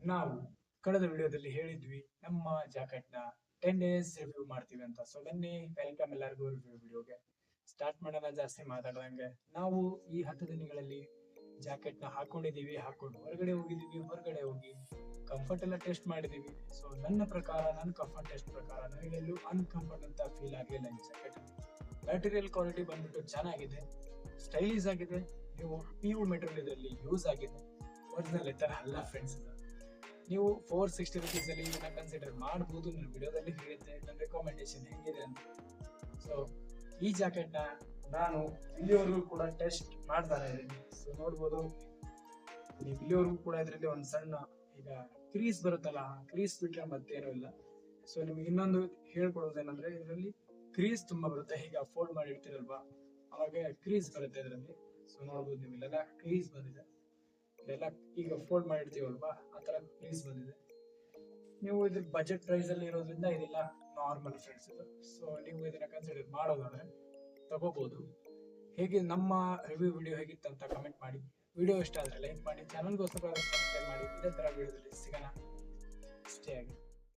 ನಾವು ಕಳೆದ ವಿಡಿಯೋದಲ್ಲಿ ಹೇಳಿದ್ವಿ ನಮ್ಮ ಜಾಕೆಟ್ ನ 10 ಡೇಸ್ ರಿವ್ಯೂ ಮಾಡ್ತೀವಿ ಅಂತ. ಸೊ ಬನ್ನಿ, ವೆಲ್ಕಮ್ ಎಲ್ಲರಿಗೂ ರಿವ್ಯೂ ವಿಡಿಯೋಗೆ. ಸ್ಟಾರ್ಟ್ ಮಾಡೋಣ ಜಾಸ್ತಿ ಮಾತಾಡೋಂಗೆ. ನಾವು ಈ 10 ದಿನಗಳಲ್ಲಿ ಜಾಕೆಟ್ ನ ಹಾಕೊಂಡು ಹೊರಗಡೆ ಹೋಗಿದೀವಿ. ಹೊರಗಡೆ ಹೋಗಿ ಕಂಫರ್ಟ್ ಎಲ್ಲ ಟೆಸ್ಟ್ ಮಾಡಿದೀವಿ. ಸೊ ನನ್ನ ಪ್ರಕಾರ, ನನ್ನ ಕಂಫರ್ಟ್ ಟೆಸ್ಟ್ ಪ್ರಕಾರ ನನಗೆಲ್ಲೂ ಅನ್ಕಂಫರ್ಟ್ ಅಂತ ಫೀಲ್ ಆಗಲಿಲ್ಲ ಈ ಜಾಕೆಟ್. ಮ್ಯಾಟೀರಿಯಲ್ ಕ್ವಾಲಿಟಿ ಬಂದ್ಬಿಟ್ಟು ಚೆನ್ನಾಗಿದೆ, ಸ್ಟೈಲಿಶ್ ಆಗಿದೆ. ನೀವು PU ಮೆಟೀರಿಯಲ್ ಇದರಲ್ಲಿ ಯೂಸ್ ಆಗಿದೆ, ಒರಿಜಿನಲ್ ಲೆಟರ್ ಅಲ್ಲ ಫ್ರೆಂಡ್ಸ್. ನೀವು 460 rupees ಅಲ್ಲಿ ಇದನ್ನ ಕನ್ಸಿಡರ್ ಮಾಡಬಹುದು. ನನ್ನ ವಿಡಿಯೋದಲ್ಲಿ ಹೇಳಿದ್ದೆ ನನ್ನ ರೆಕಮೆಂಡೇಶನ್ ಹೆಂಗಿದೆ ಅಂತ. ಸೊ ಈ ಜಾಕೆಟ್ ನ ನಾನು ಇಲ್ಲಿವರೆಗೂ ಕೂಡ ಟೆಸ್ಟ್ ಮಾಡ್ತಾನೆ ಇದ್ದೀನಿ. ಸೊ ನೋಡ್ಬೋದು, ನೀವು ಇಲ್ಲಿವರೆಗೂ ಕೂಡ ಇದರಲ್ಲಿ ಒಂದು ಸಣ್ಣ ಈಗ ಕ್ರೀಸ್ ಬರುತ್ತಲ್ಲ, ಕ್ರೀಸ್ ಬಿಟ್ರೆ ಮತ್ತೇನೂ ಇಲ್ಲ. ಸೊ ನಿಮ್ಗೆ ಇನ್ನೊಂದು ಹೇಳ್ಕೊಡೋದೇನಂದ್ರೆ, ಇದರಲ್ಲಿ ಕ್ರೀಸ್ ತುಂಬಾ ಬರುತ್ತೆ. ಈಗ ಫೋಲ್ಡ್ ಮಾಡಿ ಇಡ್ತಿರಲ್ವಾ, ಅವಾಗ ಕ್ರೀಸ್ ಬರುತ್ತೆ ಇದರಲ್ಲಿ. ಸೊ ನೋಡ್ಬೋದು, ನೀವು ಇಲ್ಲೆಲ್ಲ ಕ್ರೀಸ್ ಬಂದಿದೆ. ಇದೆಲ್ಲ ಈಗ ಫೋಲ್ಡ್ ಮಾಡಿರ್ತೀವಲ್ವಾ, ಆ ತರ ಕ್ರೀಸ್ ಬಂದಿದೆ. ನೀವು ಇದ್ರ ಬಜೆಟ್ ಪ್ರೈಸ್ ಅಲ್ಲಿ ಇರೋದ್ರಿಂದ ಇದೆಲ್ಲ ನಾರ್ಮಲ್ ಫ್ರೆಂಡ್ಸ್ ಇದು. ಸೊ ನೀವು ಇದನ್ನ ಕನ್ಸಿಡರ್ ಮಾಡೋದಾದ್ರೆ ತಗೋಬಹುದು. ಹೇಗೆ ನಮ್ಮ ರಿವ್ಯೂ ವಿಡಿಯೋ ಹೇಗಿತ್ತು ಅಂತ ಕಮೆಂಟ್ ಮಾಡಿ. ವಿಡಿಯೋ ಇಷ್ಟ ಆದ್ರೆ ಲೈಕ್ ಮಾಡಿ, ಚಾನಲ್ಗೋಸ್ಕರ ಸಬ್ಸ್ಕ್ರೈಬ್ ಮಾಡಿ. ಇದೇ ತರ ವಿಡಿಯೋದಲ್ಲಿ ಸಿಗೋಣ. ಅಷ್ಟೇ ಆಗಿ.